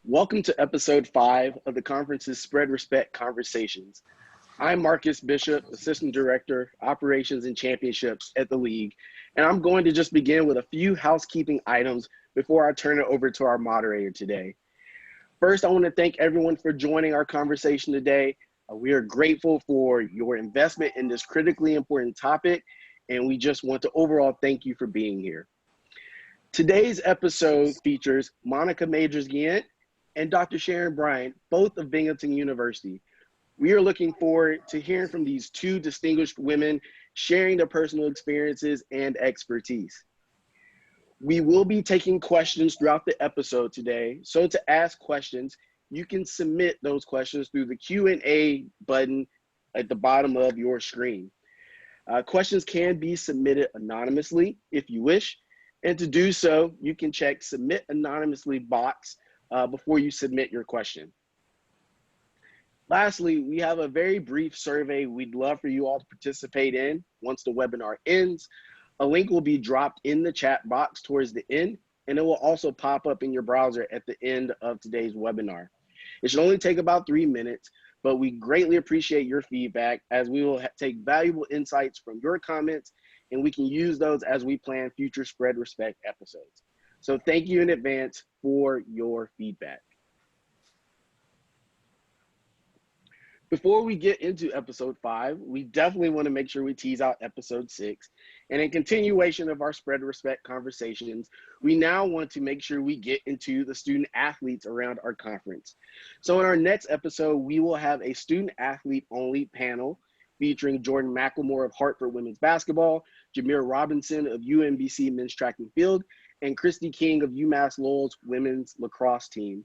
Welcome to episode 5 of the conference's Spread Respect Conversations. I'm Marcus Bishop, Assistant Director, Operations and Championships at the League, and I'm going to just begin with a few housekeeping items before I turn it over to our moderator today. First, I want to thank everyone for joining our conversation today. We are grateful for your investment in this critically important topic, and we just want to overall thank you for being here. Today's episode features Monica Majors-Guient and Dr. Sharon Bryant, both of Binghamton University. We are looking forward to hearing from these two distinguished women sharing their personal experiences and expertise. We will be taking questions throughout the episode today. So to ask questions, you can submit those questions through the Q&A button at the bottom of your screen. Questions can be submitted anonymously if you wish. And to do so, you can check Submit Anonymously box before you submit your question. Lastly, we have a very brief survey we'd love for you all to participate in once the webinar ends. A link will be dropped in the chat box towards the end, and it will also pop up in your browser at the end of today's webinar. It should only take about 3 minutes, but we greatly appreciate your feedback as we will take valuable insights from your comments, and we can use those as we plan future Spread Respect episodes. So thank you in advance for your feedback. Before we get into episode 5, we definitely want to make sure we tease out episode 6. And in continuation of our Spread Respect conversations, we now want to make sure we get into the student athletes around our conference. So in our next episode, we will have a student athlete only panel featuring Jordan McLemore of Hartford Women's Basketball, Jameer Robinson of UMBC Men's Track and Field, and Christy King of UMass Lowell's Women's Lacrosse team.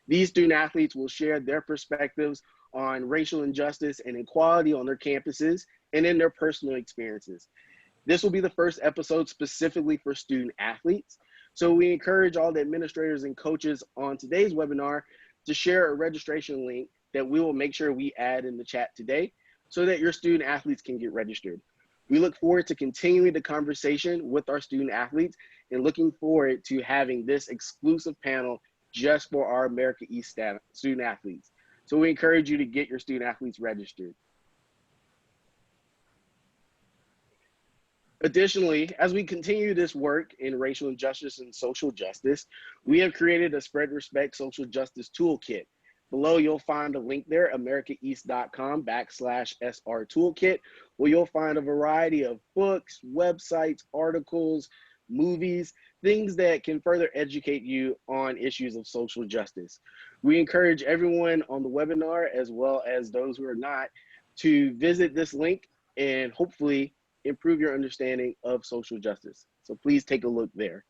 These student athletes will share their perspectives on racial injustice and inequality on their campuses and in their personal experiences. This will be the first episode specifically for student athletes. So we encourage all the administrators and coaches on today's webinar to share a registration link that we will make sure we add in the chat today so that your student athletes can get registered. We look forward to continuing the conversation with our student athletes and looking forward to having this exclusive panel just for our America East student athletes. So we encourage you to get your student athletes registered. Additionally, as we continue this work in racial injustice and social justice, we have created a Spread Respect Social Justice Toolkit. Below, you'll find a link there, americaeast.com/SR Toolkit, where you'll find a variety of books, websites, articles, movies, things that can further educate you on issues of social justice. We encourage everyone on the webinar, as well as those who are not, to visit this link and hopefully improve your understanding of social justice. So please take a look there.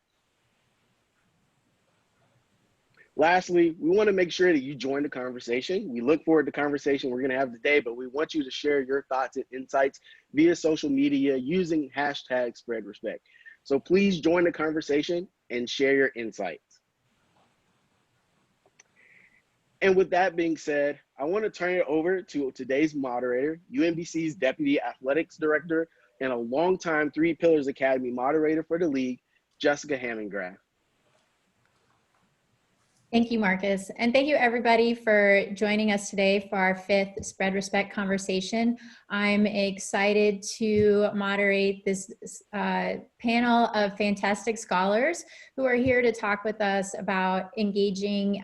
Lastly, we want to make sure that you join the conversation. We look forward to the conversation we're going to have today, but we want you to share your thoughts and insights via social media using hashtag Spread Respect. So please join the conversation and share your insights. And with that being said, I want to turn it over to today's moderator, UMBC's Deputy Athletics Director and a longtime Three Pillars Academy moderator for the league, Jessica Hammond-Graff. Thank you, Marcus. And thank you everybody for joining us today for our 5th Spread Respect conversation. I'm excited to moderate this panel of fantastic scholars who are here to talk with us about engaging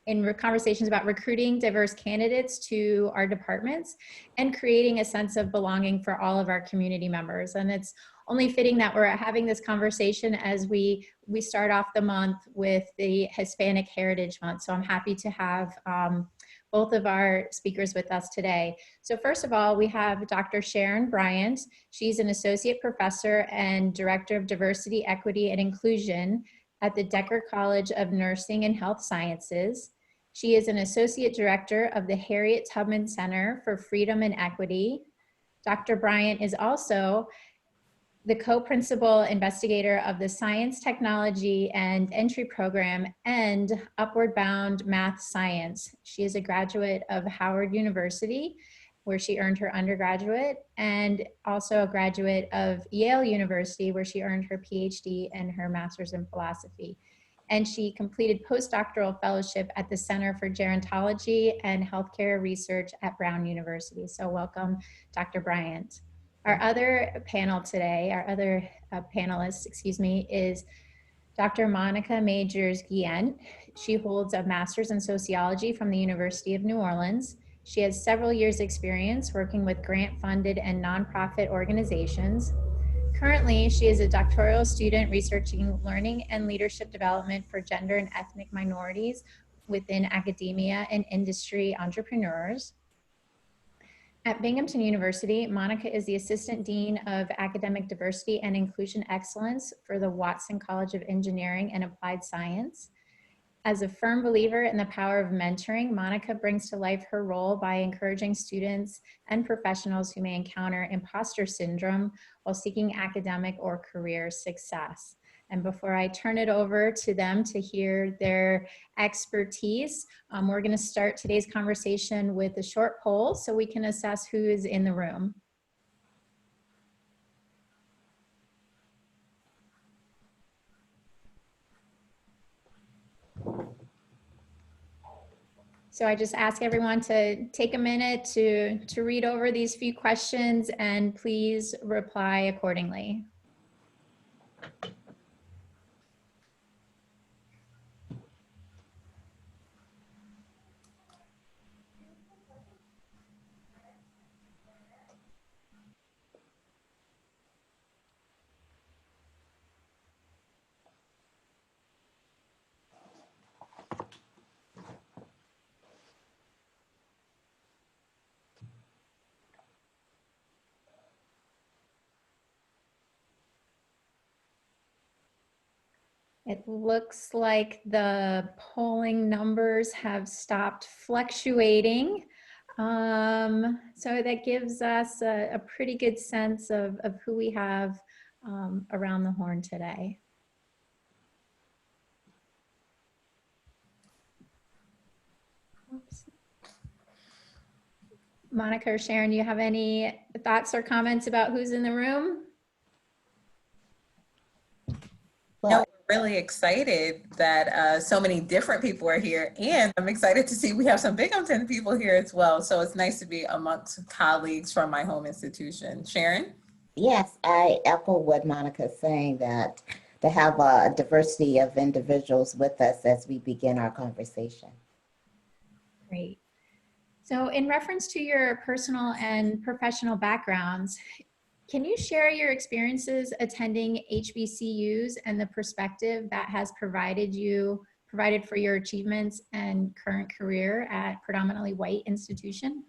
in conversations about recruiting diverse candidates to our departments and creating a sense of belonging for all of our community members. And it's only fitting that we're having this conversation as we start off the month with the Hispanic Heritage Month. So I'm happy to have both of our speakers with us today. So first of all, we have Dr. Sharon Bryant. She's an associate professor and director of diversity, equity, and inclusion at the Decker College of Nursing and Health Sciences. She is an associate director of the Harriet Tubman Center for Freedom and Equity. Dr. Bryant is also the co-principal investigator of the Science, Technology, and Entry Program and Upward Bound Math Science. She is a graduate of Howard University, where she earned her undergraduate, and also a graduate of Yale University, where she earned her PhD and her master's in philosophy. and she completed postdoctoral fellowship at the Center for Gerontology and Healthcare Research at Brown University. So welcome, Dr. Bryant. Our other panel today, our other panelist, excuse me, is Dr. Monica Majors Guient. She holds a master's in sociology from the University of New Orleans. She has several years' experience working with grant-funded and nonprofit organizations. Currently, she is a doctoral student researching learning and leadership development for gender and ethnic minorities within academia and industry entrepreneurs. At Binghamton University, Monica is the Assistant Dean of Academic Diversity and Inclusion Excellence for the Watson College of Engineering and Applied Science. As a firm believer in the power of mentoring, Monica brings to life her role by encouraging students and professionals who may encounter imposter syndrome while seeking academic or career success. And before I turn it over to them to hear their expertise, we're going to start today's conversation with a short poll so we can assess who is in the room. So I just ask everyone to take a minute to read over these few questions and please reply accordingly. It looks like the polling numbers have stopped fluctuating. So that gives us a pretty good sense of who we have around the horn today. Oops. Monica or Sharon, do you have any thoughts or comments about who's in the room? Well, we're really excited that so many different people are here, and I'm excited to see we have some Binghamton people here as well. So it's nice to be amongst colleagues from my home institution. Sharon? Yes, I echo what Monica's saying, that to have a diversity of individuals with us as we begin our conversation. Great. So in reference to your personal and professional backgrounds, can you share your experiences attending HBCUs and the perspective that has provided for your achievements and current career at predominantly white institution?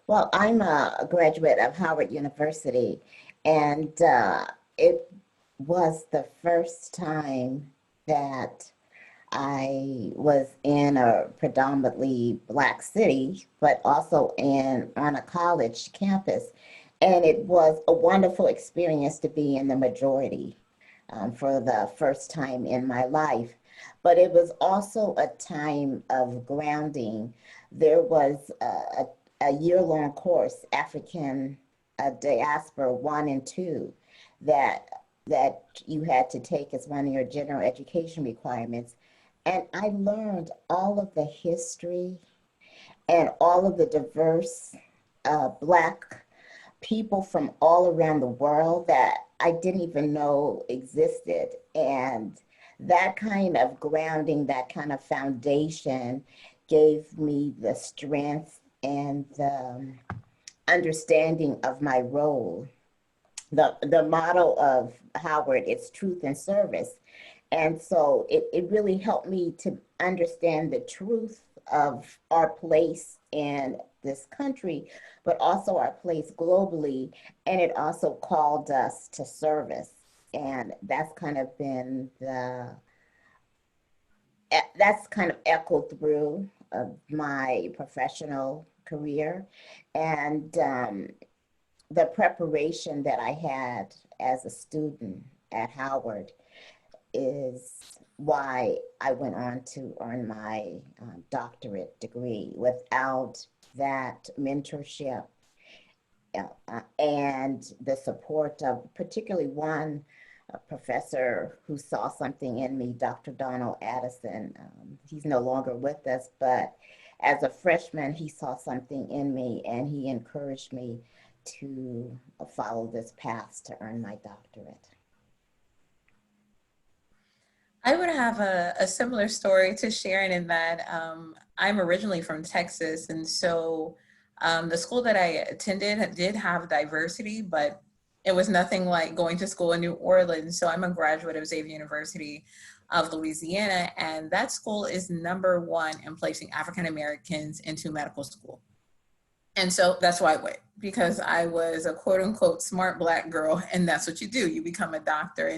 Well, I'm a graduate of Howard University, and it was the first time that I was in a predominantly Black city, but also on a college campus. And it was a wonderful experience to be in the majority for the first time in my life. But it was also a time of grounding. There was a year-long course, African Diaspora 1 and 2, that you had to take as one of your general education requirements. And I learned all of the history and all of the diverse Black people from all around the world that I didn't even know existed. And that kind of grounding, that kind of foundation gave me the strength and the understanding of my role. The motto of Howard is truth and service. And so it really helped me to understand the truth of our place in this country, but also our place globally. And it also called us to service. And that's kind of been that's kind of echoed through my professional career. And the preparation that I had as a student at Howard is why I went on to earn my doctorate degree. Without that mentorship and the support of particularly one a professor who saw something in me, Dr. Donald Addison. He's no longer with us, but as a freshman, he saw something in me and he encouraged me to follow this path to earn my doctorate. I would have a similar story to Sharon in that I'm originally from Texas. And so the school that I attended did have diversity, but it was nothing like going to school in New Orleans. So I'm a graduate of Xavier University of Louisiana, and that school is #1 in placing African Americans into medical school. And so that's why I went, because I was a quote unquote smart Black girl, and that's what you do. You become a doctor.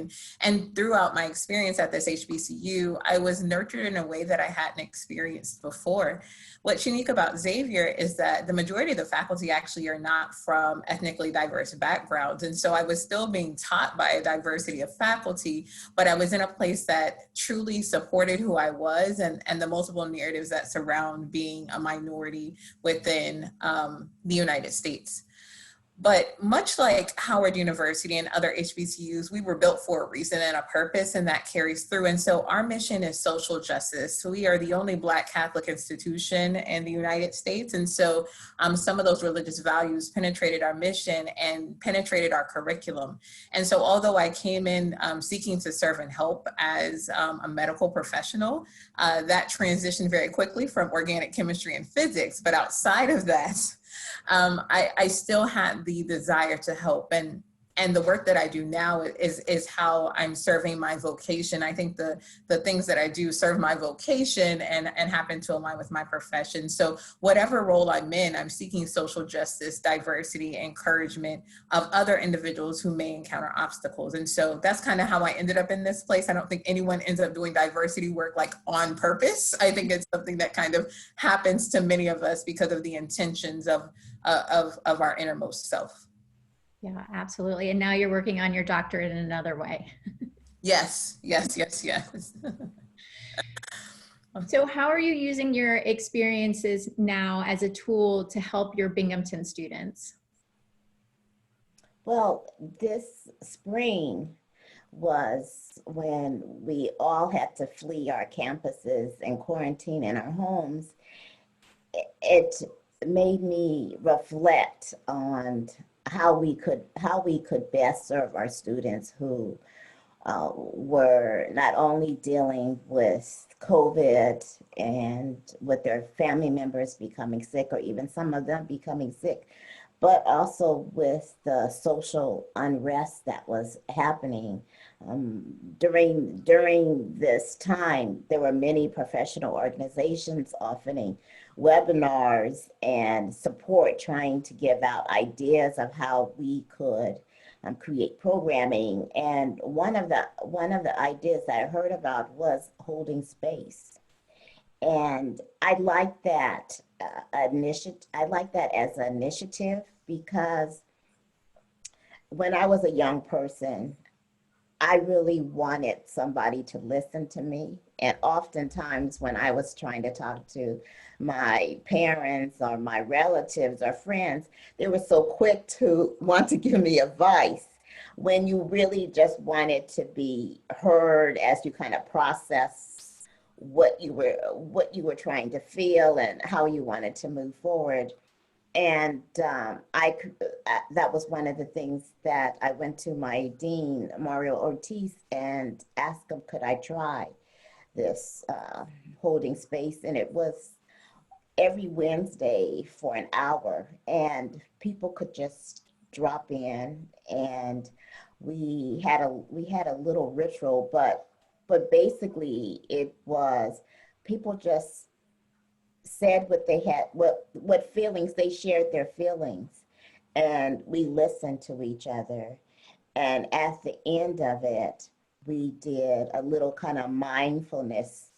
And throughout my experience at this HBCU, I was nurtured in a way that I hadn't experienced before. What's unique about Xavier is that the majority of the faculty actually are not from ethnically diverse backgrounds. And so I was still being taught by a diversity of faculty, but I was in a place that truly supported who I was and the multiple narratives that surround being a minority within the United States. But much like Howard University and other HBCUs, we were built for a reason and a purpose, and that carries through. And so our mission is social justice. So we are the only Black Catholic institution in the United States. And so some of those religious values penetrated our mission and penetrated our curriculum. And so although I came in seeking to serve and help as a medical professional, that transitioned very quickly from organic chemistry and physics. But outside of that, I still had the desire to help, and the work that I do now is how I'm serving my vocation. I think the things that I do serve my vocation and happen to align with my profession. So whatever role I'm in, I'm seeking social justice, diversity, encouragement of other individuals who may encounter obstacles. And so that's kind of how I ended up in this place. I don't think anyone ends up doing diversity work like on purpose. I think it's something that kind of happens to many of us because of the intentions of our innermost self. Yeah, absolutely. And now you're working on your doctorate in another way. Yes. So how are you using your experiences now as a tool to help your Binghamton students? Well, this spring was when we all had to flee our campuses and quarantine in our homes. It made me reflect on how we could best serve our students who were not only dealing with COVID and with their family members becoming sick, or even some of them becoming sick, but also with the social unrest that was happening. During this time, there were many professional organizations offering webinars and support, trying to give out ideas of how we could create programming. And one of the ideas that I heard about was holding space. And I like that initiative. I like that as an initiative, because when I was a young person, I really wanted somebody to listen to me. And oftentimes when I was trying to talk to my parents or my relatives or friends, they were so quick to want to give me advice, when you really just wanted to be heard as you kind of process what you were trying to feel and how you wanted to move forward. And that was one of the things that I went to my dean, Mario Ortiz, and asked him, could I try this holding space? And it was every Wednesday for an hour, and people could just drop in, and we had a little ritual, but basically it was people just said what they had, what feelings they shared, their feelings, and we listened to each other. And at the end of it, we did a little kind of mindfulness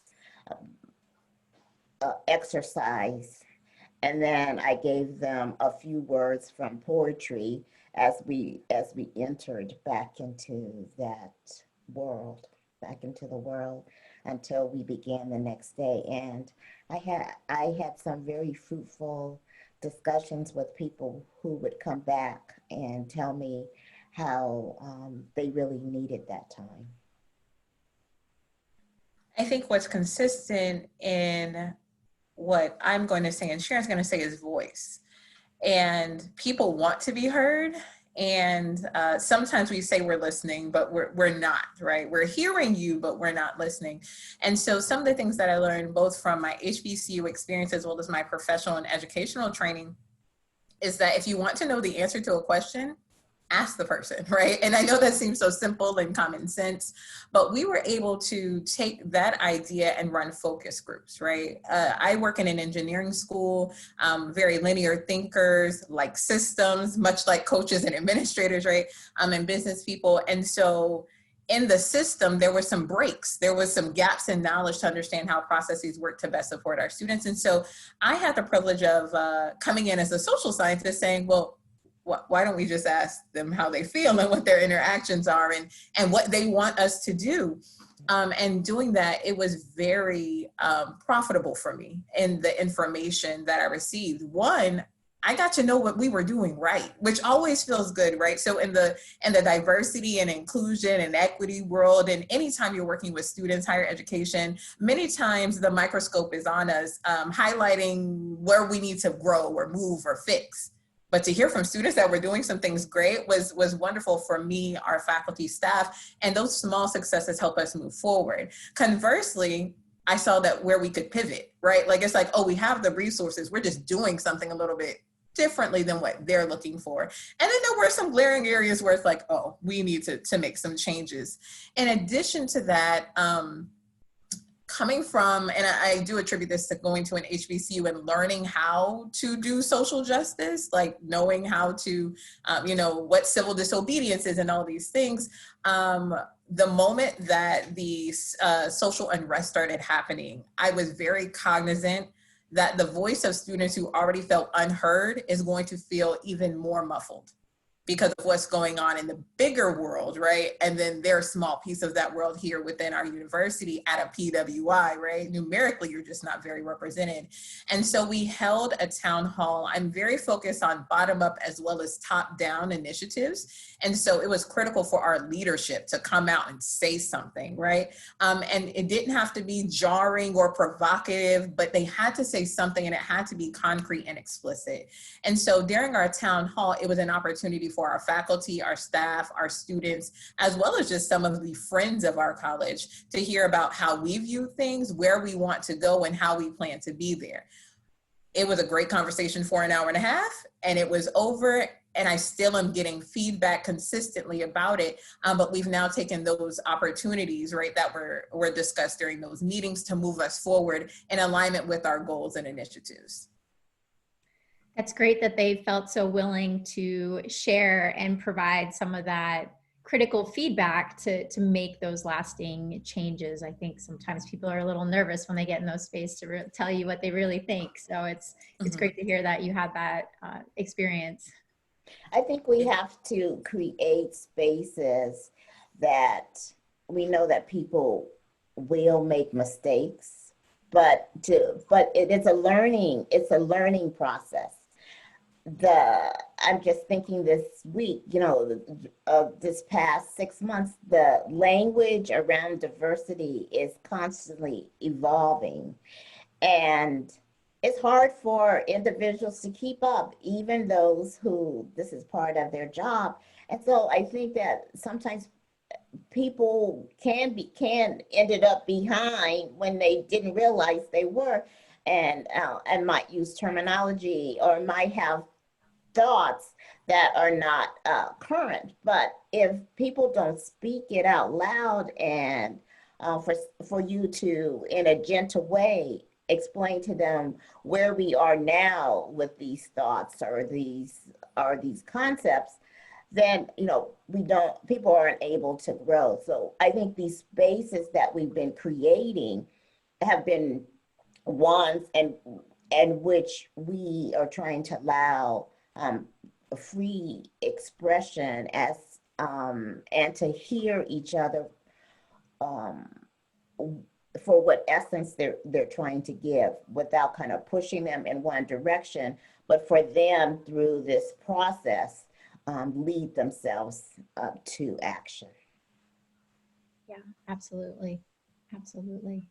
exercise, and then I gave them a few words from poetry as we entered back into that world, back into the world, until we began the next day. And I had some very fruitful discussions with people who would come back and tell me how they really needed that time. I think what's consistent in what I'm going to say and Sharon's going to say is voice. And people want to be heard. And sometimes we say we're listening, but we're not, right? We're hearing you, but we're not listening. And so some of the things that I learned both from my HBCU experience as well as my professional and educational training is that if you want to know the answer to a question, ask the person, right? And I know that seems so simple and common sense, but we were able to take that idea and run focus groups, right? I work in an engineering school, very linear thinkers, like systems, much like coaches and administrators, right? And business people. And so in the system, there were some breaks. There was some gaps in knowledge to understand how processes work to best support our students. And so I had the privilege of coming in as a social scientist saying, well, why don't we just ask them how they feel and what their interactions are and what they want us to do? And doing that, it was very profitable for me in the information that I received. One, I got to know what we were doing right, which always feels good, right? So in the diversity and inclusion and equity world, and anytime you're working with students, higher education, many times the microscope is on us, highlighting where we need to grow or move or fix. But to hear from students that were doing some things great was wonderful for me, our faculty, staff, and those small successes help us move forward. Conversely, I saw that where we could pivot, right? Like, it's like, oh, we have the resources. We're just doing something a little bit differently than what they're looking for. And then there were some glaring areas where it's like, oh, we need to make some changes. In addition to that, coming from, and I do attribute this to going to an HBCU and learning how to do social justice, like knowing how to, what civil disobedience is and all these things. The moment that the social unrest started happening, I was very cognizant that the voice of students who already felt unheard is going to feel even more muffled because of what's going on in the bigger world, right? And then their small piece of that world here within our university at a PWI, right? Numerically, you're just not very represented. And so we held a town hall. I'm very focused on bottom up as well as top down initiatives. And so it was critical for our leadership to come out and say something, right? And it didn't have to be jarring or provocative, but they had to say something and it had to be concrete and explicit. And so during our town hall, it was an opportunity for our faculty, our staff, our students, as well as just some of the friends of our college to hear about how we view things, where we want to go, and how we plan to be there. It was a great conversation for an hour and a half, and it was over, and I still am getting feedback consistently about it, but we've now taken those opportunities, right, that were discussed during those meetings to move us forward in alignment with our goals and initiatives. That's great that they felt so willing to share and provide some of that critical feedback to make those lasting changes. I think sometimes people are a little nervous when they get in those spaces to tell you what they really think. So it's great to hear that you had that experience. I think we have to create spaces that we know that people will make mistakes, but it is a learning process. I'm just thinking this week, this past 6 months, the language around diversity is constantly evolving. And it's hard for individuals to keep up, even those who this is part of their job. And so I think that sometimes people ended up behind when they didn't realize they were, and might use terminology or might have thoughts that are not current. But if people don't speak it out loud and for you to, in a gentle way, explain to them where we are now with these thoughts or these concepts, then people aren't able to grow. So I think these spaces that we've been creating have been ones and which we are trying to allow free expression as and to hear each other for what essence they're trying to give, without kind of pushing them in one direction, but for them through this process lead themselves up to action. Yeah, absolutely. Absolutely.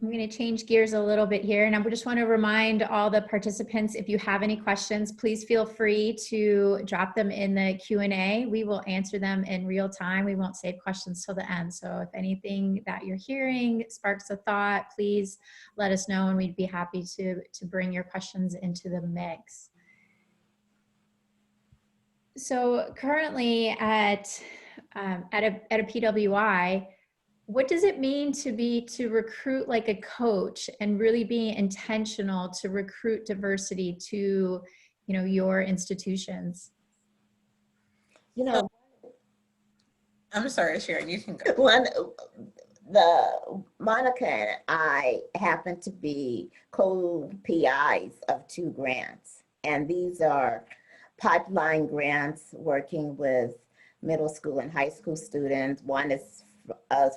I'm going to change gears a little bit here, and I just want to remind all the participants, if you have any questions, please feel free to drop them in the Q&A. We will answer them in real time. We won't save questions till the end. So if anything that you're hearing sparks a thought, please let us know, and we'd be happy to bring your questions into the mix. So currently at a PWI, what does it mean to recruit like a coach and really be intentional to recruit diversity to, your institutions? I'm sorry, Sharon, you can go. Monica and I happen to be co-PIs of 2 grants, and these are pipeline grants working with middle school and high school students. One is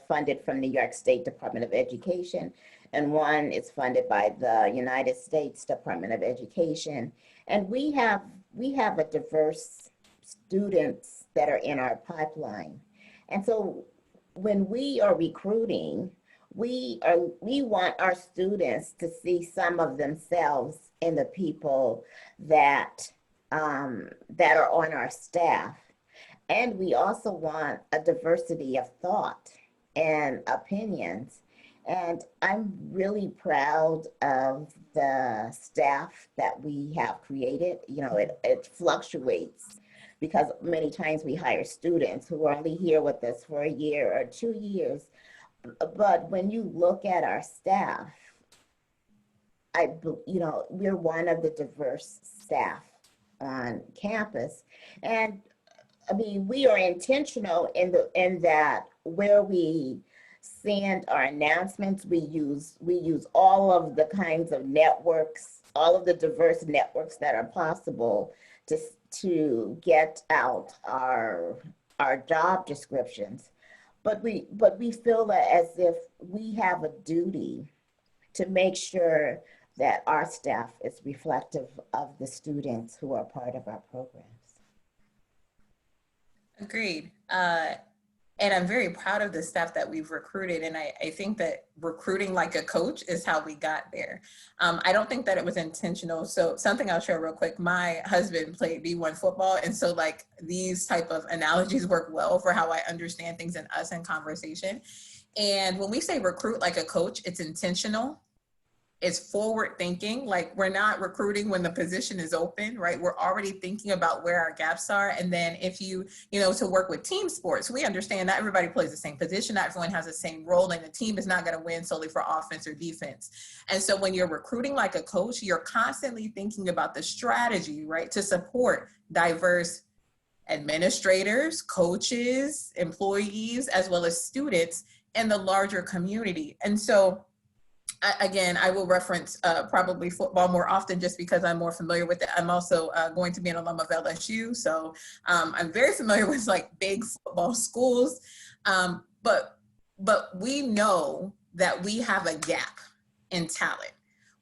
funded from New York State Department of Education, and one is funded by the United States Department of Education. And we have a diverse students that are in our pipeline. And so when we are recruiting, we want our students to see some of themselves in the people that are on our staff. And we also want a diversity of thought and opinions. And I'm really proud of the staff that we have created. It fluctuates because many times we hire students who are only here with us for a year or 2 years. But when you look at our staff, we're one of the diverse staff on campus. And I mean, we are intentional in that where we send our announcements, we use all of the kinds of networks, all of the diverse networks that are possible to get out our job descriptions. But we feel that as if we have a duty to make sure that our staff is reflective of the students who are part of our programs. Agreed. And I'm very proud of the staff that we've recruited. And I think that recruiting like a coach is how we got there. I don't think that it was intentional. So something I'll share real quick, my husband played D1 football. And so like these type of analogies work well for how I understand things in us in conversation. And when we say recruit like a coach, it's intentional. It's forward thinking. Like we're not recruiting when the position is open, right? We're already thinking about where our gaps are. And then if you to work with team sports, we understand not everybody plays the same position. Not everyone has the same role, and the team is not going to win solely for offense or defense. And so when you're recruiting like a coach, you're constantly thinking about the strategy, right? To support diverse administrators, coaches, employees, as well as students in the larger community. And so again, I will reference probably football more often just because I'm more familiar with it. I'm also going to be an alum of LSU. So I'm very familiar with like big football schools. But we know that we have a gap in talent.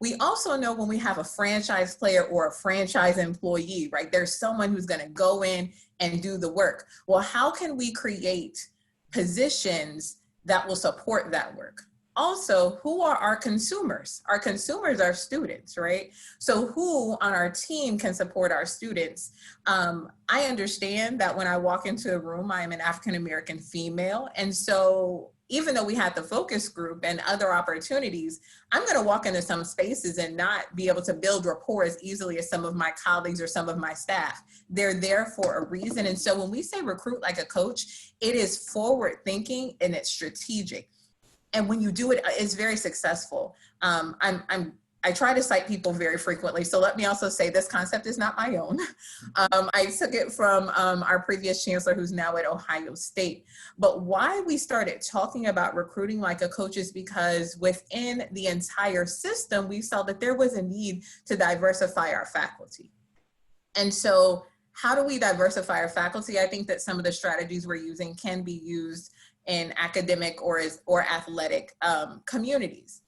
We also know when we have a franchise player or a franchise employee, right? There's someone who's going to go in and do the work. Well, how can we create positions that will support that work? Also, who are our consumers? Our consumers are students, right? So who on our team can support our students? I understand that when I walk into a room, I am an African-American female. And so even though we had the focus group and other opportunities, I'm gonna walk into some spaces and not be able to build rapport as easily as some of my colleagues or some of my staff. They're there for a reason. And so when we say recruit like a coach, it is forward thinking and it's strategic. And when you do it, it's very successful. I try to cite people very frequently. So let me also say this concept is not my own. I took it from our previous chancellor who's now at Ohio State. But why we started talking about recruiting like a coach is because within the entire system, we saw that there was a need to diversify our faculty. And so how do we diversify our faculty? I think that some of the strategies we're using can be used in academic or athletic communities.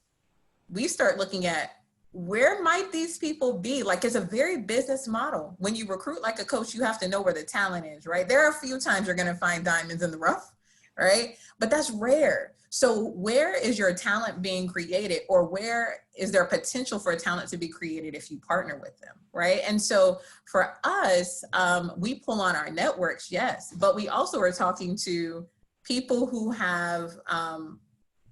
We start looking at where might these people be? Like, it's a very business model. When you recruit like a coach, you have to know where the talent is, right? There are a few times you're going to find diamonds in the rough, right? But that's rare. So where is your talent being created, or where is there potential for a talent to be created if you partner with them, right? And so for us, we pull on our networks, yes, but we also are talking to people who have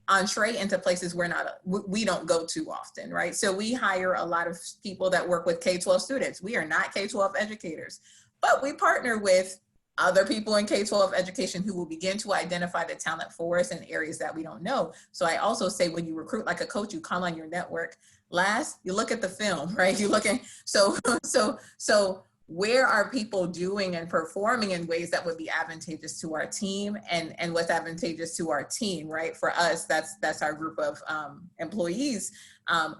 entree into places we don't go to often, right? So we hire a lot of people that work with K-12 students. We are not K-12 educators, but we partner with other people in K-12 education who will begin to identify the talent for us in areas that we don't know. So I also say, when you recruit like a coach, you call on your network. Last, you look at the film, right? You look at, so where are people doing and performing in ways that would be advantageous to our team, and what's advantageous to our team, right? For us, that's our group of employees.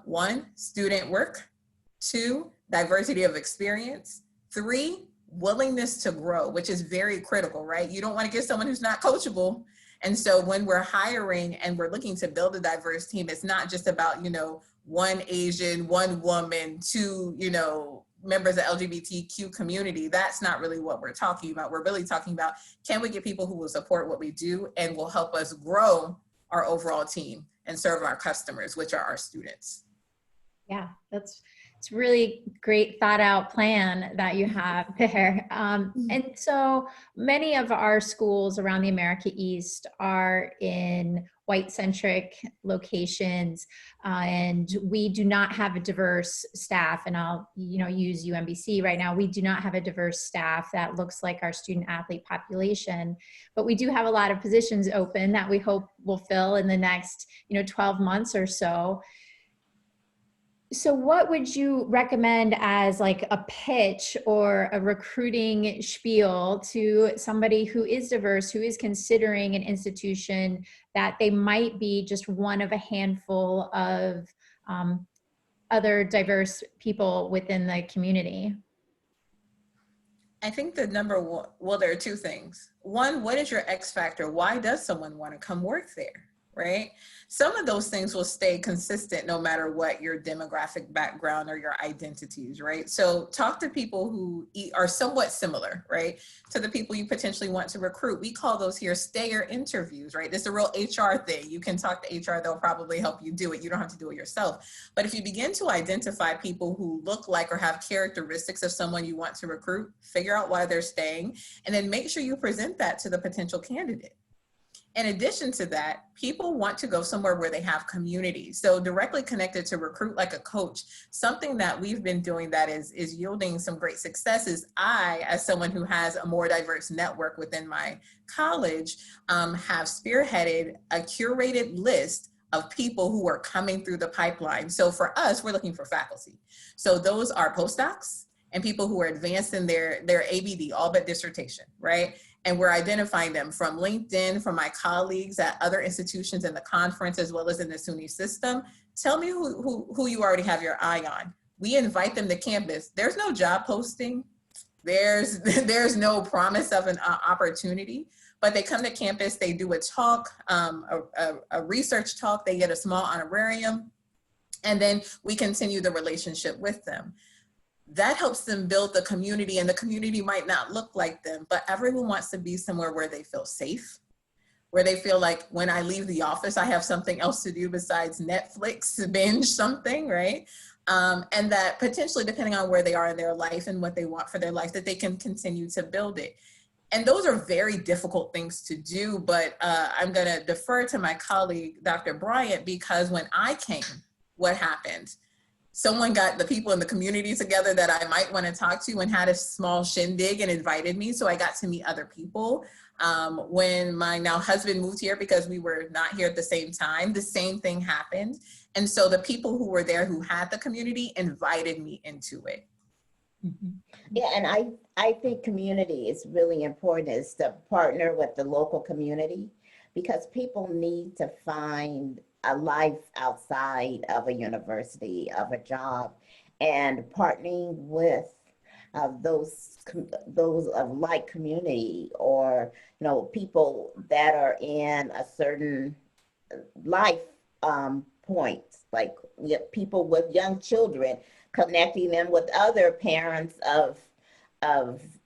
1, student work. 2, diversity of experience. 3, willingness to grow, which is very critical, right? You don't want to get someone who's not coachable. And so when we're hiring and we're looking to build a diverse team, it's not just about, 1 Asian, 1 woman, 2, members of LGBTQ community. That's not really what we're talking about. We're really talking about, can we get people who will support what we do and will help us grow our overall team and serve our customers, which are our students. Yeah, it's really great thought out plan that you have there. And so many of our schools around the America East are in white-centric locations, and we do not have a diverse staff. And I'll use UMBC right now. We do not have a diverse staff that looks like our student athlete population, but we do have a lot of positions open that we hope will fill in the next 12 months or so. So what would you recommend as like a pitch or a recruiting spiel to somebody who is diverse, who is considering an institution that they might be just one of a handful of other diverse people within the community? I think the number one, well, there are 2 things. 1, what is your X factor? Why does someone want to come work there? Right? Some of those things will stay consistent no matter what your demographic background or your identities, right? So talk to people who are somewhat similar, right, to the people you potentially want to recruit. We call those here stayer interviews, right? It's a real HR thing. You can talk to HR, they'll probably help you do it. You don't have to do it yourself. But if you begin to identify people who look like or have characteristics of someone you want to recruit, figure out why they're staying, and then make sure you present that to the potential candidate. In addition to that, people want to go somewhere where they have community. So directly connected to recruit like a coach, something that we've been doing that is yielding some great success is I, as someone who has a more diverse network within my college, have spearheaded a curated list of people who are coming through the pipeline. So for us, we're looking for faculty. So those are postdocs and people who are advanced in their ABD, all but dissertation, right? And we're identifying them from LinkedIn, from my colleagues at other institutions in the conference, as well as in the SUNY system. Tell me who you already have your eye on. We invite them to campus. There's no job posting. There's no promise of an opportunity, but they come to campus, they do a talk, a research talk, they get a small honorarium, and then we continue the relationship with them. That helps them build the community, and the community might not look like them, but everyone wants to be somewhere where they feel safe, where they feel like when I leave the office, I have something else to do besides Netflix, to binge something, right? And that potentially, depending on where they are in their life and what they want for their life, that they can continue to build it. And those are very difficult things to do, but I'm gonna defer to my colleague, Dr. Bryant, because when I came, what happened? Someone got the people in the community together that I might want to talk to and had a small shindig and invited me. So I got to meet other people. When my now husband moved here, because we were not here at the same time, the same thing happened. And so the people who were there who had the community invited me into it. Mm-hmm. Yeah, and I think community is really important, is to partner with the local community, because people need to find a life outside of a university, of a job, and partnering with those of like community, or people that are in a certain life points, like people with young children, connecting them with other parents of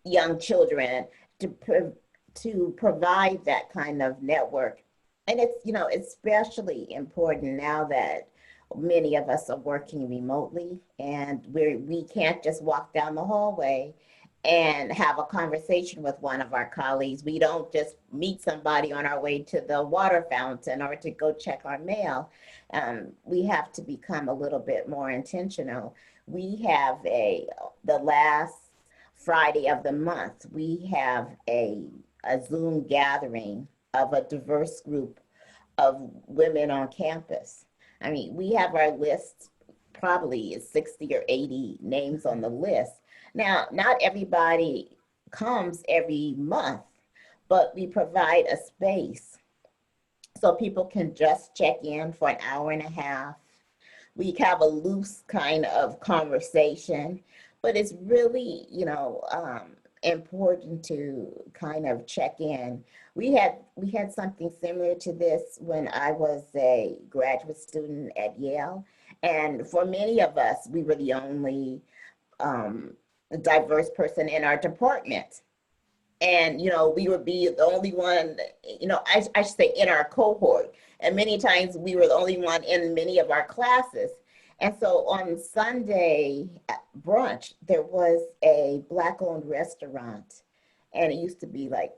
young children to provide that kind of network. And it's, especially important now that many of us are working remotely and we can't just walk down the hallway and have a conversation with one of our colleagues. We don't just meet somebody on our way to the water fountain or to go check our mail. We have to become a little bit more intentional. We have the last Friday of the month, we have a Zoom gathering of a diverse group of women on campus. I mean, we have our list, probably 60 or 80 names on the list. Now, not everybody comes every month, but we provide a space so people can just check in for an hour and a half. We have a loose kind of conversation, but it's really, important to kind of check in. We had something similar to this when I was a graduate student at Yale, and for many of us, we were the only diverse person in our department. And, we would be the only one, I should say in our cohort. And many times we were the only one in many of our classes. And so on Sunday at brunch, there was a Black-owned restaurant. And it used to be like,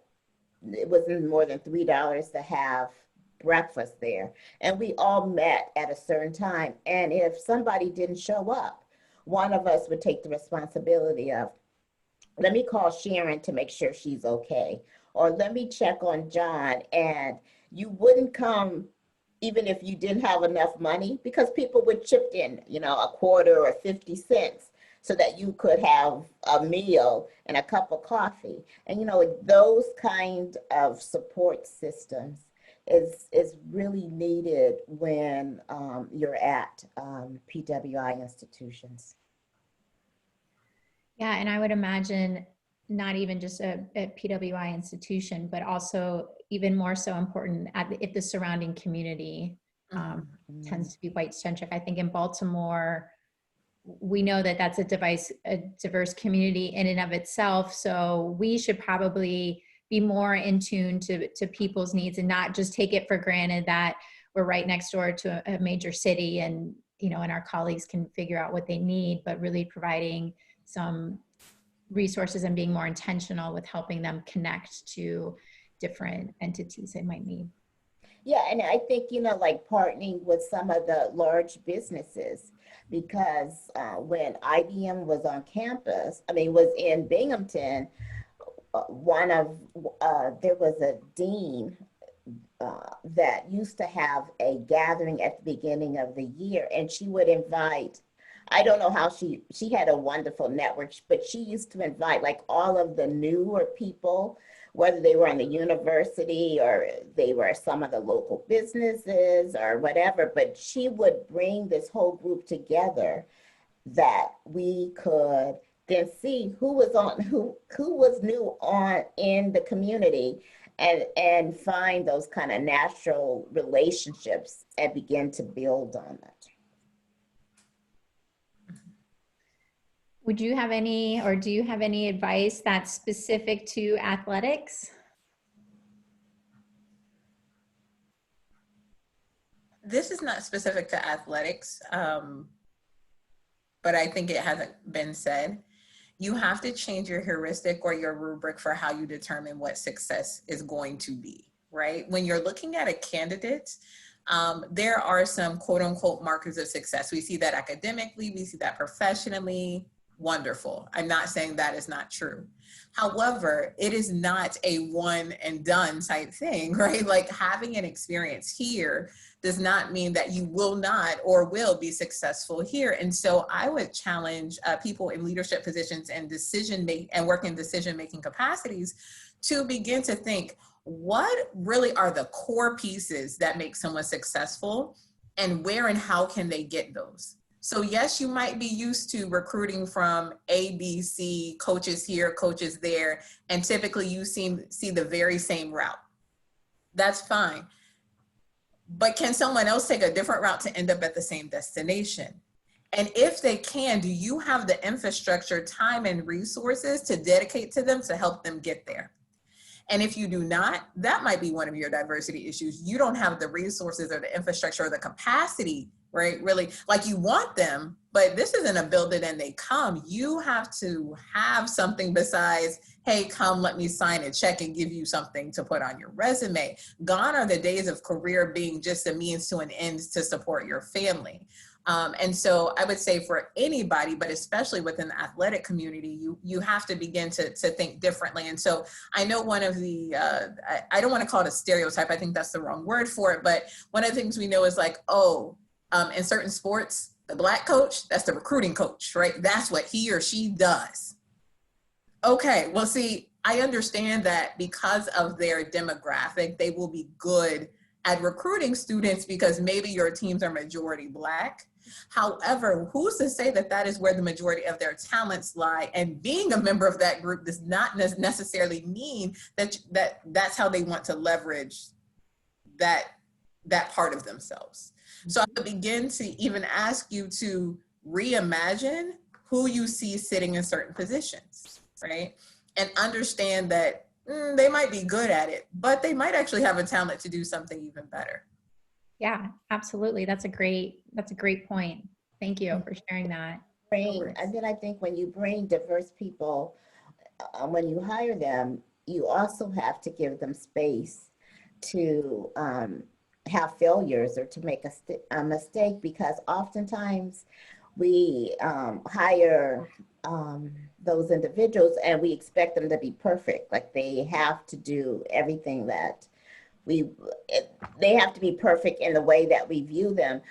it wasn't more than $3 to have breakfast there. And we all met at a certain time. And if somebody didn't show up, one of us would take the responsibility of, let me call Sharon to make sure she's okay. Or let me check on John. And you wouldn't come even if you didn't have enough money, because people would chip in, a quarter or 50 cents so that you could have a meal and a cup of coffee. And, those kind of support systems is really needed when you're at PWI institutions. Yeah, and I would imagine not even just a PWI institution, but also even more so important if the surrounding community tends to be white centric. I think in Baltimore, we know that that's a diverse community in and of itself. So we should probably be more in tune to people's needs and not just take it for granted that we're right next door to a major city and, and our colleagues can figure out what they need, but really providing some resources and being more intentional with helping them connect to different entities they might need. Yeah, and I think, like partnering with some of the large businesses, because when IBM was on campus, was in Binghamton, there was a dean that used to have a gathering at the beginning of the year, and she would invite, I don't know how she had a wonderful network, but she used to invite like all of the newer people, whether they were in the university or they were some of the local businesses or whatever, but she would bring this whole group together that we could then see who was new on in the community and find those kind of natural relationships and begin to build on it. Would you have any, or do you have any advice that's specific to athletics? This is not specific to athletics, but I think it hasn't been said. You have to change your heuristic or your rubric for how you determine what success is going to be, right? When you're looking at a candidate, there are some quote unquote markers of success. We see that academically, we see that professionally. Wonderful. I'm not saying that is not true. However, it is not a one and done type thing, right? Like having an experience here does not mean that you will not or will be successful here. And so I would challenge people in leadership positions and work in decision-making capacities to begin to think, what really are the core pieces that make someone successful, and where and how can they get those? So yes, you might be used to recruiting from A, B, C, coaches here, coaches there, and typically you see the very same route. That's fine. but can someone else take a different route to end up at the same destination? And if they can, do you have the infrastructure, time, and resources to dedicate to them to help them get there? And if you do not, that might be one of your diversity issues. You don't have the resources or the infrastructure or the capacity, right? Really, like you want them, but this isn't a build it and they come. You have to have something besides, hey, come, let me sign a check and give you something to put on your resume. Gone are the days of career being just a means to an end to support your family. And so I would say for anybody, but especially within the athletic community, you have to begin to think differently. And so I know one of the, I don't want to call it a stereotype, I think that's the wrong word for it, but one of the things we know is like, oh, in certain sports, the Black coach, that's the recruiting coach, right? That's what he or she does. Okay, well, see, I understand that because of their demographic, they will be good at recruiting students because maybe your teams are majority Black. However, who's to say that that is where the majority of their talents lie? And being a member of that group does not necessarily mean that that's how they want to leverage that part of themselves. So I would begin to even ask you to reimagine who you see sitting in certain positions, right? And understand that they might be good at it, but they might actually have a talent to do something even better. Yeah, absolutely. That's a great point. Thank you for sharing that. And then I think when you bring diverse people, when you hire them, you also have to give them space to have failures or to make a mistake, because oftentimes we hire those individuals and we expect them to be perfect. Like they have to do everything that they have to be perfect in the way that we view them.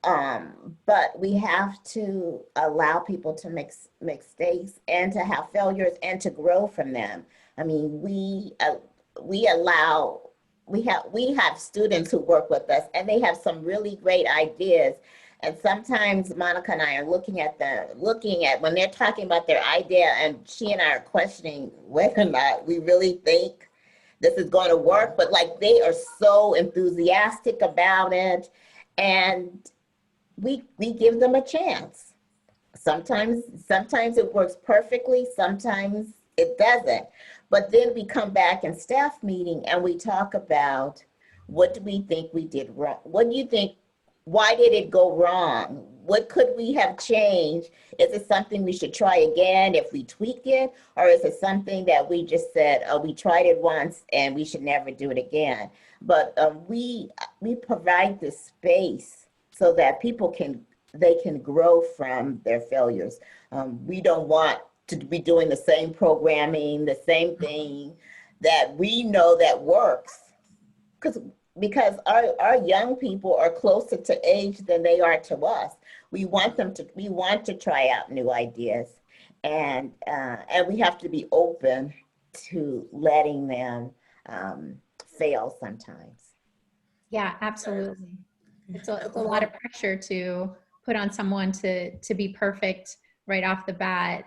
But we have to allow people to make mistakes and to have failures and to grow from them. I mean, we have students who work with us and they have some really great ideas. And sometimes Monica and I are looking at when they're talking about their idea, and she and I are questioning whether or not we really think this is going to work, but like they are so enthusiastic about it, and we give them a chance. Sometimes it works perfectly, sometimes it doesn't. But then we come back in staff meeting and we talk about, what do we think we did wrong? What do you think? Why did it go wrong? What could we have changed? Is it something we should try again if we tweak it? Or is it something that we just said, oh, we tried it once and we should never do it again? But we provide this space so that people can grow from their failures. We don't want to be doing the same programming, the same thing that we know that works. Because our young people are closer to age than they are to us. We want to try out new ideas, and we have to be open to letting them fail sometimes. Yeah, absolutely. It's a lot of pressure to put on someone to be perfect right off the bat.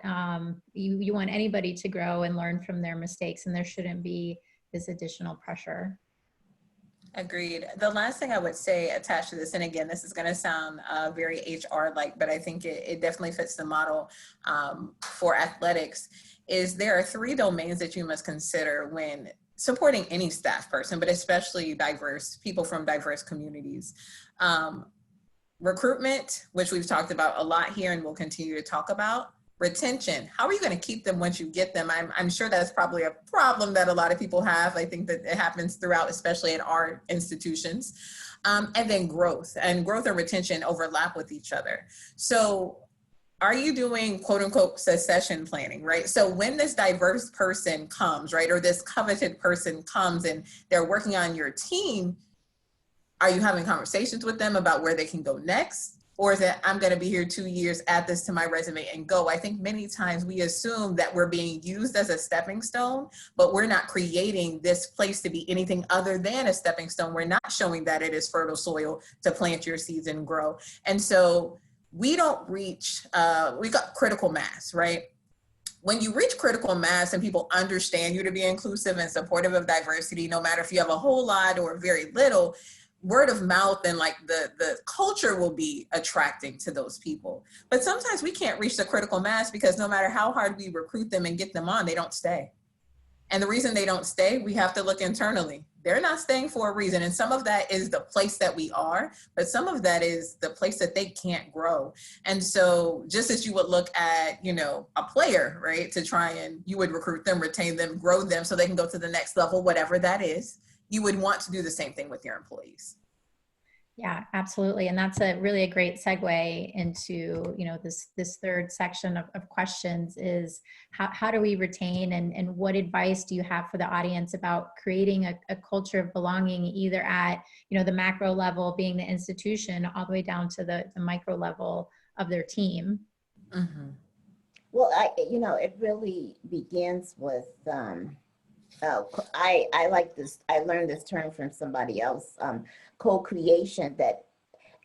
You want anybody to grow and learn from their mistakes, and there shouldn't be this additional pressure. Agreed. The last thing I would say attached to this, and again, this is going to sound very HR-like, but I think it definitely fits the model for athletics, is there are 3 domains that you must consider when supporting any staff person, but especially people from diverse communities. Recruitment, which we've talked about a lot here and we'll continue to talk about. Retention, how are you going to keep them once you get them? I'm sure that's probably a problem that a lot of people have. I think that it happens throughout, especially in our institutions. And then growth and retention overlap with each other. So are you doing quote unquote succession planning, right? So when this diverse person comes, right, or this coveted person comes and they're working on your team, are you having conversations with them about where they can go next? Or is it, I'm going to be here 2 years, add this to my resume and go? I think many times we assume that we're being used as a stepping stone, but we're not creating this place to be anything other than a stepping stone. We're not showing that it is fertile soil to plant your seeds and grow. And so we don't reach, we got critical mass, right? When you reach critical mass and people understand you to be inclusive and supportive of diversity, no matter if you have a whole lot or very little, word of mouth and like the culture will be attracting to those people. But sometimes we can't reach the critical mass because no matter how hard we recruit them and get them on, they don't stay. And the reason they don't stay, we have to look internally. They're not staying for a reason. And some of that is the place that we are, but some of that is the place that they can't grow. And so just as you would look at, you know, a player, right, to try and you would recruit them, retain them, grow them so they can go to the next level, whatever that is, you would want to do the same thing with your employees. Yeah, absolutely. And that's a really a great segue into, you know, this third section of questions is how do we retain and what advice do you have for the audience about creating a culture of belonging, either at, you know, the macro level being the institution all the way down to the micro level of their team? Mm-hmm. Well, you know, it really begins with, I like this, I learned this term from somebody else, co-creation, that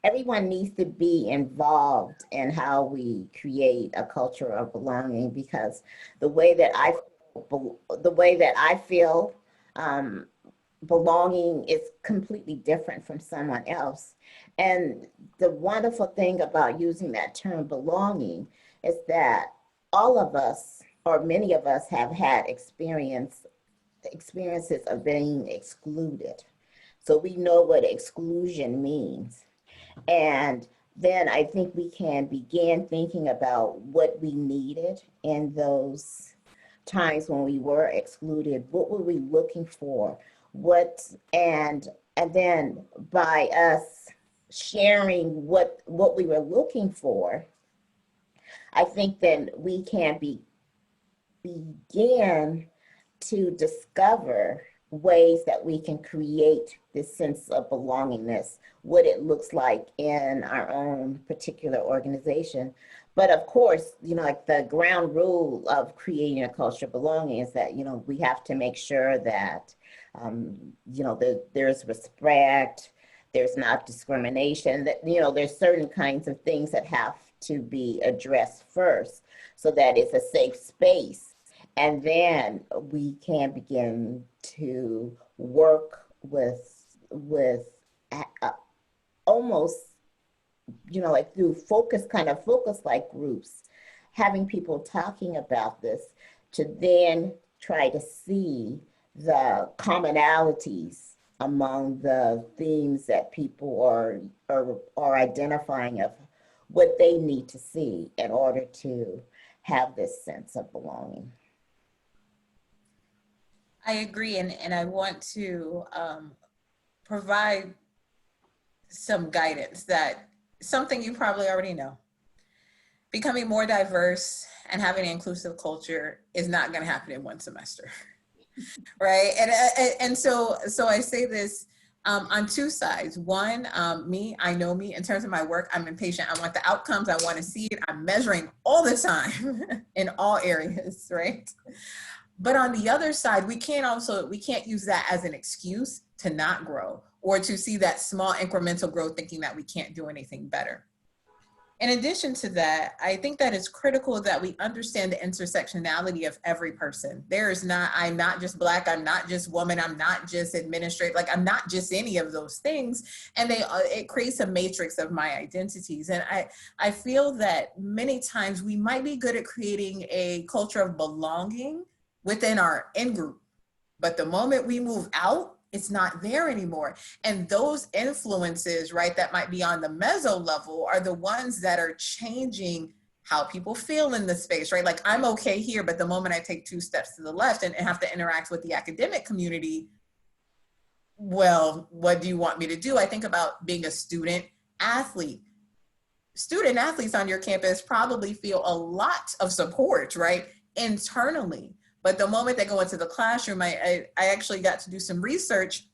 everyone needs to be involved in how we create a culture of belonging, because the way that I feel belonging is completely different from someone else. And the wonderful thing about using that term belonging is that all of us, or many of us, have had experiences of being excluded. So we know what exclusion means. And then I think we can begin thinking about what we needed in those times when we were excluded. What were we looking for? And then by us sharing what we were looking for, I think then we can begin to discover ways that we can create this sense of belongingness, what it looks like in our own particular organization. But of course, you know, like the ground rule of creating a culture of belonging is that, you know, we have to make sure that, you know, there's respect, there's not discrimination, that, you know, there's certain kinds of things that have to be addressed first so that it's a safe space. And then we can begin to work with almost, you know, like through focus like groups, having people talking about this to then try to see the commonalities among the themes that people are identifying of what they need to see in order to have this sense of belonging. I agree, and I want to provide some guidance that something you probably already know. Becoming more diverse and having an inclusive culture is not going to happen in one semester, right? And so I say this on two sides. One, I know me in terms of my work. I'm impatient. I want the outcomes. I want to see it. I'm measuring all the time in all areas, right? But on the other side, we can't use that as an excuse to not grow or to see that small incremental growth thinking that we can't do anything better. In addition to that, I think that it's critical that we understand the intersectionality of every person. I'm not just Black, I'm not just woman, I'm not just administrative, like I'm not just any of those things. And it creates a matrix of my identities. And I feel that many times we might be good at creating a culture of belonging within our in-group, but the moment we move out, it's not there anymore. And those influences, right, that might be on the meso level are the ones that are changing how people feel in the space, right? Like I'm okay here, but the moment I take 2 steps to the left and have to interact with the academic community, well, what do you want me to do? I think about being a student athlete. Student athletes on your campus probably feel a lot of support, right, internally. But the moment they go into the classroom, I actually got to do some research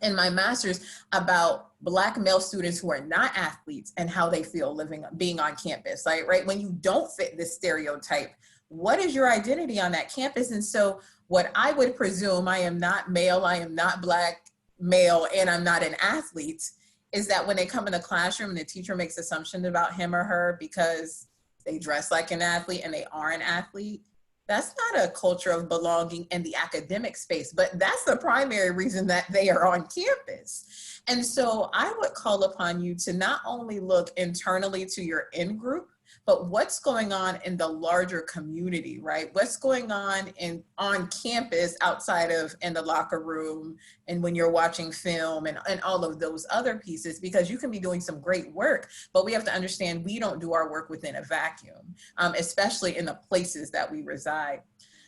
in my master's about Black male students who are not athletes and how they feel being on campus, right? When you don't fit this stereotype, what is your identity on that campus? And so what I would presume, I am not male, I am not Black male, and I'm not an athlete, is that when they come in the classroom and the teacher makes assumptions about him or her because they dress like an athlete and they are an athlete, That's not a culture of belonging in the academic space, but that's the primary reason that they are on campus. And so I would call upon you to not only look internally to your in-group, but what's going on in the larger community, right? What's going on on campus outside of in the locker room and when you're watching film and all of those other pieces, because you can be doing some great work, but we have to understand we don't do our work within a vacuum, especially in the places that we reside.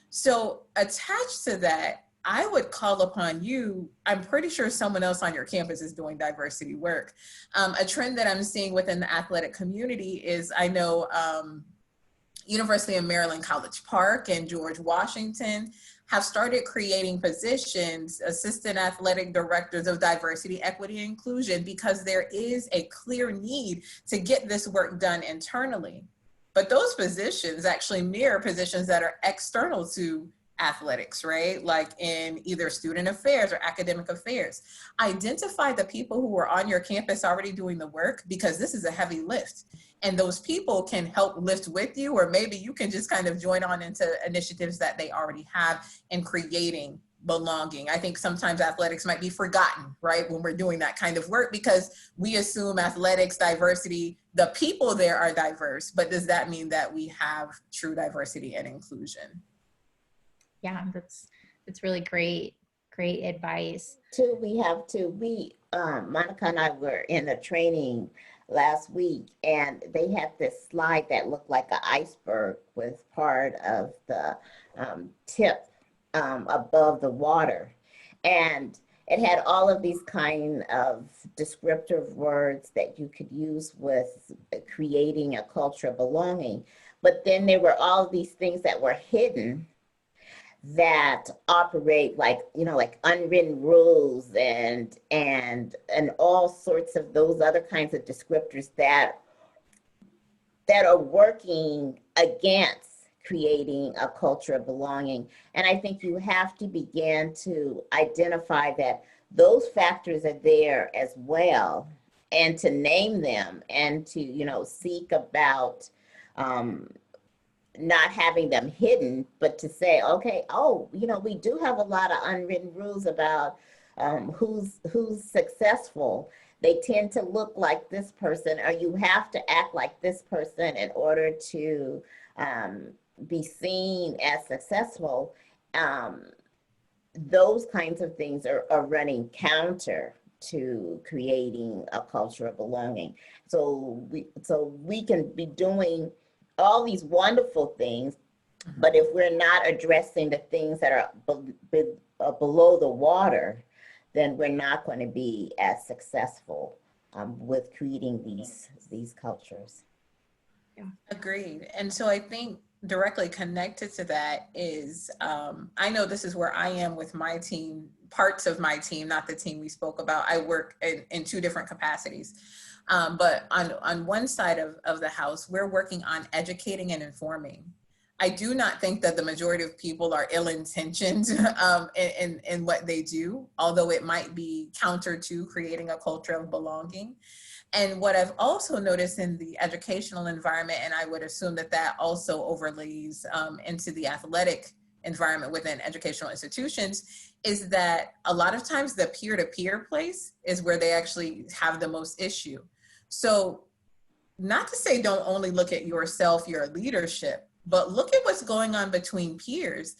So attached to that, I would call upon you, I'm pretty sure someone else on your campus is doing diversity work. A trend that I'm seeing within the athletic community is, I know University of Maryland College Park and George Washington have started creating positions, assistant athletic directors of diversity, equity, and inclusion, because there is a clear need to get this work done internally. But those positions actually mirror positions that are external to athletics, right? Like in either student affairs or academic affairs. Identify the people who are on your campus already doing the work, because this is a heavy lift. And those people can help lift with you, or maybe you can just kind of join on into initiatives that they already have in creating belonging. I think sometimes athletics might be forgotten, right, when we're doing that kind of work, because we assume athletics, diversity, the people there are diverse, but does that mean that we have true diversity and inclusion? Yeah, that's really great advice. Monica and I were in a training last week, and they had this slide that looked like an iceberg with part of the tip above the water. And it had all of these kind of descriptive words that you could use with creating a culture of belonging. But then there were all these things that were hidden that operate like, like unwritten rules and all sorts of those other kinds of descriptors that are working against creating a culture of belonging. And I think you have to begin to identify that those factors are there as well, and to name them, and to, seek about not having them hidden, but to say, okay, we do have a lot of unwritten rules about who's successful. They tend to look like this person, or you have to act like this person in order to be seen as successful. Those kinds of things are running counter to creating a culture of belonging. So we can be doing all these wonderful things, but if we're not addressing the things that are below the water, then we're not going to be as successful with creating these cultures. Yeah. Agreed. And so I think directly connected to that is, I know this is where I am with my team, parts of my team, not the team we spoke about. I work in two different capacities. But on one side of the house, we're working on educating and informing. I do not think that the majority of people are ill-intentioned in what they do, although it might be counter to creating a culture of belonging. And what I've also noticed in the educational environment, and I would assume that also overlays into the athletic environment within educational institutions, is that a lot of times the peer-to-peer place is where they actually have the most issue. So not to say don't only look at yourself, your leadership, but look at what's going on between peers.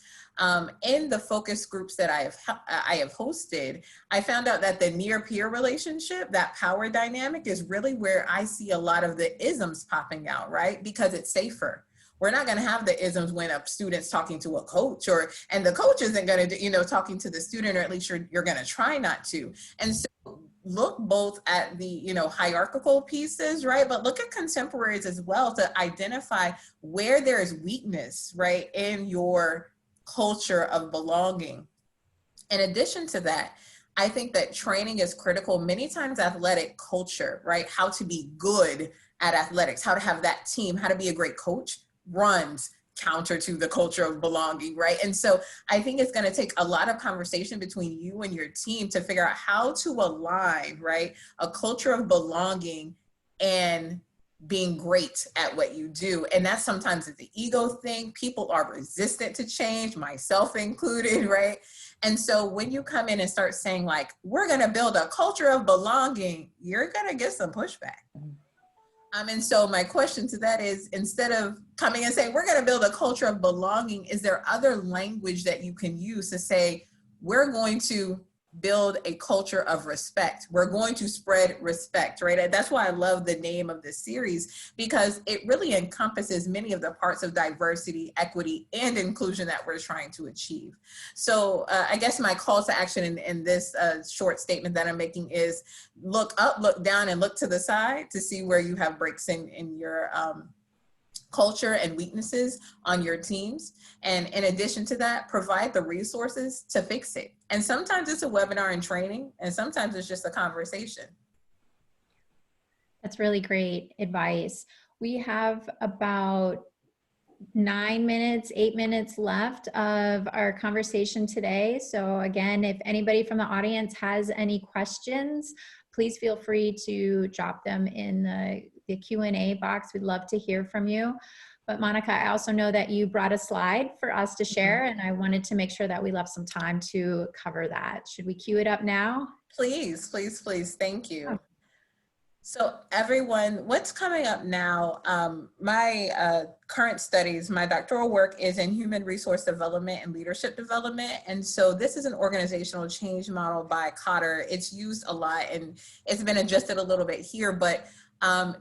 In the focus groups that I have hosted, I found out that the near peer relationship, that power dynamic, is really where I see a lot of the isms popping out, right? Because it's safer. We're not going to have the isms when a student's talking to a coach, and the coach isn't going to, talking to the student, or at least you're going to try not to. And so look both at the, hierarchical pieces, right? But look at contemporaries as well to identify where there is weakness, right, in your culture of belonging. In addition to that, I think that training is critical. Many times athletic culture, right, how to be good at athletics, how to have that team, how to be a great coach, runs counter to the culture of belonging, right? And so I think it's going to take a lot of conversation between you and your team to figure out how to align, right, a culture of belonging and being great at what you do. And that's sometimes it's the ego thing. People are resistant to change, myself included, right? And so when you come in and start saying like, we're gonna build a culture of belonging, you're gonna get some pushback. And so my question to that is, instead of coming and saying, we're gonna build a culture of belonging, is there other language that you can use to say, we're going to build a culture of respect. We're going to spread respect, right? And that's why I love the name of this series, because it really encompasses many of the parts of diversity, equity, and inclusion that we're trying to achieve. So I guess my call to action in this short statement that I'm making is look up, look down, and look to the side to see where you have breaks in your culture and weaknesses on your teams. And in addition to that, provide the resources to fix it. And sometimes it's a webinar and training, and sometimes it's just a conversation. That's really great advice. We have about 9 minutes, 8 minutes left of our conversation today. So again, if anybody from the audience has any questions, please feel free to drop them in the Q&A box. We'd love to hear from you. But Monica, I also know that you brought a slide for us to share, and I wanted to make sure that we left some time to cover that. Should we cue it up now? Please, please, please. Thank you. So everyone, what's coming up now? My current studies, my doctoral work is in human resource development and leadership development. And so this is an organizational change model by Cotter. It's used a lot and it's been adjusted a little bit here, but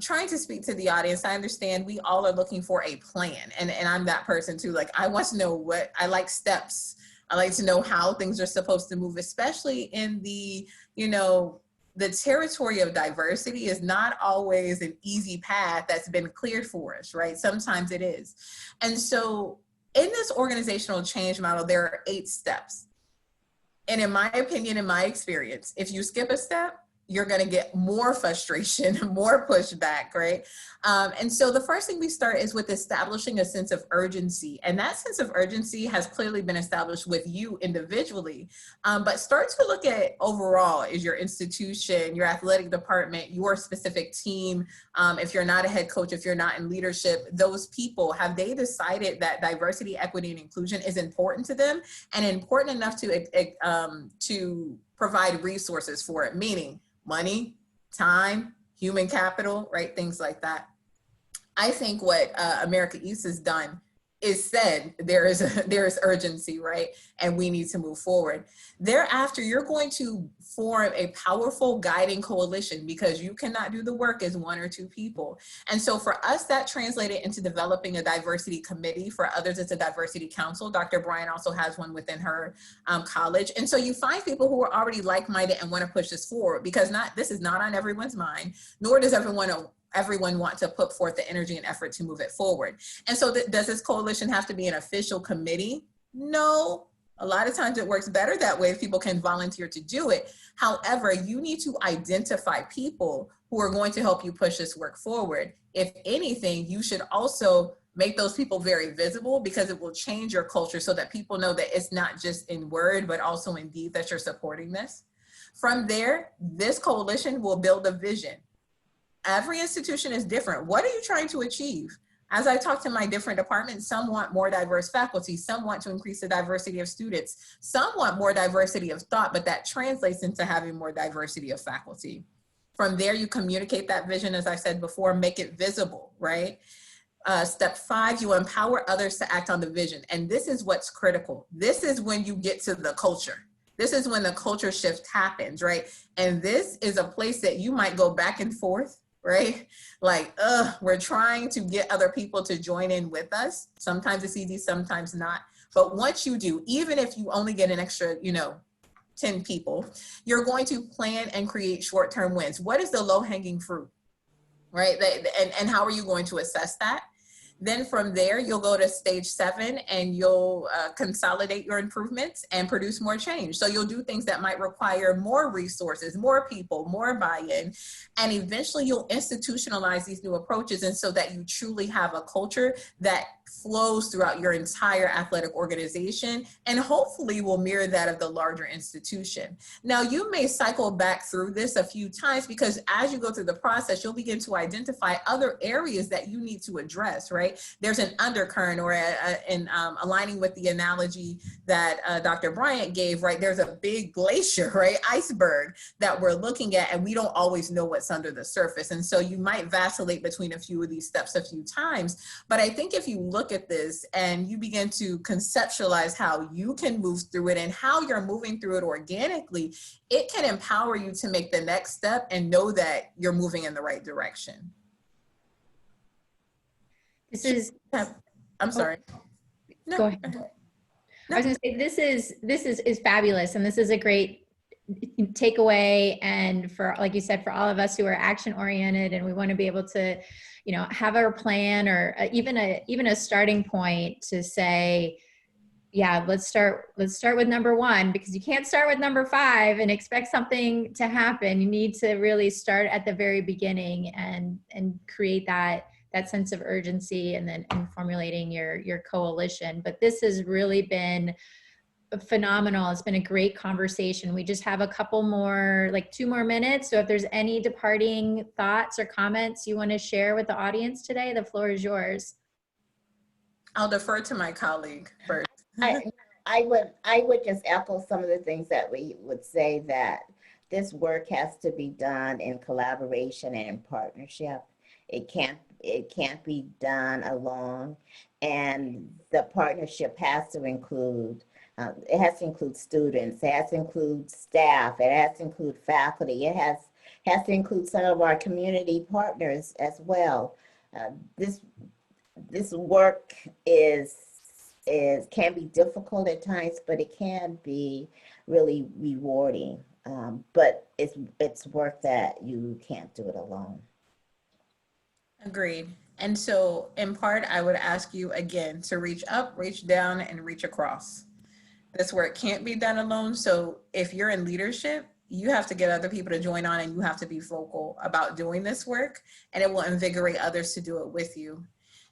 trying to speak to the audience, I understand we all are looking for a plan. And I'm that person too. Like, I want to know what, I like steps. I like to know how things are supposed to move, especially in the, you know, the territory of diversity is not always an easy path that's been cleared for us, right? Sometimes it is. And so in this organizational change model, there are 8 steps. And in my opinion, in my experience, if you skip a step, you're going to get more frustration, more pushback, right? And so the first thing we start is with establishing a sense of urgency. And that sense of urgency has clearly been established with you individually, but start to look at overall, is your institution, your athletic department, your specific team, if you're not a head coach, if you're not in leadership, those people, have they decided that diversity, equity, and inclusion is important to them and important enough to provide resources for it, meaning money, time, human capital, right? Things like that. I think what America East has done is said there is urgency, right? And we need to move forward. Thereafter, you're going to form a powerful guiding coalition because you cannot do the work as 1 or 2 people. And so for us, that translated into developing a diversity committee. For others, it's a diversity council. Dr. Bryant also has one within her college. And so you find people who are already like-minded and want to push this forward, because this is not on everyone's mind, nor does everyone want to put forth the energy and effort to move it forward. And so does this coalition have to be an official committee? No. A lot of times it works better that way if people can volunteer to do it. However, you need to identify people who are going to help you push this work forward. If anything, you should also make those people very visible, because it will change your culture so that people know that it's not just in word, but also in deed that you're supporting this. From there, this coalition will build a vision. Every institution is different. What are you trying to achieve? As I talk to my different departments, some want more diverse faculty, some want to increase the diversity of students, some want more diversity of thought, but that translates into having more diversity of faculty. From there, you communicate that vision, as I said before, make it visible, right? Step 5, you empower others to act on the vision. And this is what's critical. This is when you get to the culture. This is when the culture shift happens, right? And this is a place that you might go back and forth, right? Like, we're trying to get other people to join in with us. Sometimes it's easy, sometimes not. But once you do, even if you only get an extra, 10 people, you're going to plan and create short-term wins. What is the low-hanging fruit, right? And how are you going to assess that? Then from there, you'll go to stage 7 and you'll consolidate your improvements and produce more change. So you'll do things that might require more resources, more people, more buy-in, and eventually you'll institutionalize these new approaches, and so that you truly have a culture that flows throughout your entire athletic organization and hopefully will mirror that of the larger institution. Now, you may cycle back through this a few times because as you go through the process, you'll begin to identify other areas that you need to address, right? There's an undercurrent or aligning with the analogy that Dr. Bryant gave, right? There's a big glacier, right? Iceberg that we're looking at, and we don't always know what's under the surface. And so you might vacillate between a few of these steps a few times. But I think if you look at this and you begin to conceptualize how you can move through it and how you're moving through it organically, it can empower you to make the next step and know that you're moving in the right direction. This is, I'm sorry. No, go ahead. No. I was going to say, this is fabulous. And this is a great takeaway. And for, like you said, for all of us who are action oriented and we want to be able to, you know, have our plan or even a starting point to say, yeah, let's start with number 1, because you can't start with number 5 and expect something to happen. You need to really start at the very beginning and create that sense of urgency and then formulating your coalition. But this has really been phenomenal. It's been a great conversation. We just have a couple more, like 2 more minutes. So if there's any departing thoughts or comments you want to share with the audience today, the floor is yours. I'll defer to my colleague first. I would just echo some of the things that we would say, that this work has to be done in collaboration and in partnership. It can't be done alone, and the partnership has to include it has to include students, it has to include staff, it has to include faculty, it has to include some of our community partners as well. This work can be difficult at times, but it can be really rewarding. But it's work that you can't do it alone. Agreed. And so in part, I would ask you again to reach up, reach down, and reach across. This work can't be done alone. So if you're in leadership, you have to get other people to join on, and you have to be vocal about doing this work, and it will invigorate others to do it with you.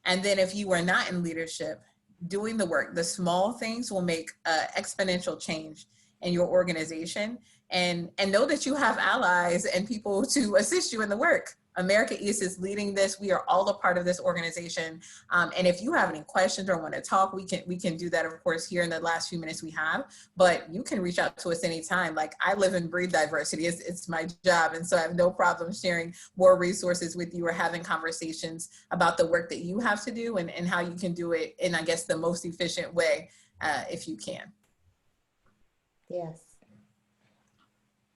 And then if you are not in leadership, doing the work, the small things will make exponential change in your organization. And know that you have allies and people to assist you in the work. America East is leading this. We are all a part of this organization. And if you have any questions or want to talk, we can do that, of course, here in the last few minutes we have. But you can reach out to us anytime. Like, I live and breathe diversity. It's my job. And so I have no problem sharing more resources with you or having conversations about the work that you have to do and how you can do it in, I guess, the most efficient way if you can. Yes.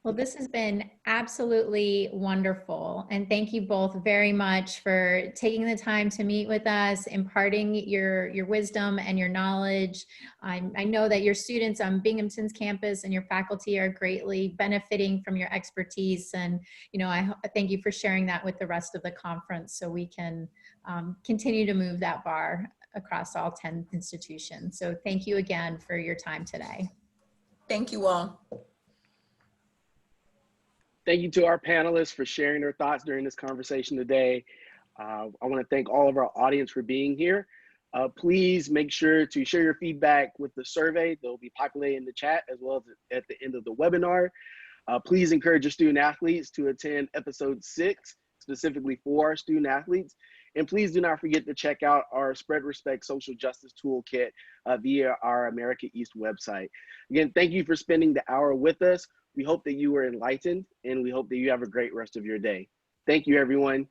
Well, this has been absolutely wonderful. And thank you both very much for taking the time to meet with us, imparting your wisdom and your knowledge. I know that your students on Binghamton's campus and your faculty are greatly benefiting from your expertise. And, you know, I thank you for sharing that with the rest of the conference so we can continue to move that bar across all 10 institutions. So thank you again for your time today. Thank you all. Thank you to our panelists for sharing their thoughts during this conversation today. I want to thank all of our audience for being here. Please make sure to share your feedback with the survey. They'll be populated in the chat as well as at the end of the webinar. Please encourage your student athletes to attend episode 6, specifically for our student athletes. And please do not forget to check out our Spread Respect Social Justice Toolkit via our America East website. Again, thank you for spending the hour with us. We hope that you were enlightened, and we hope that you have a great rest of your day. Thank you, everyone.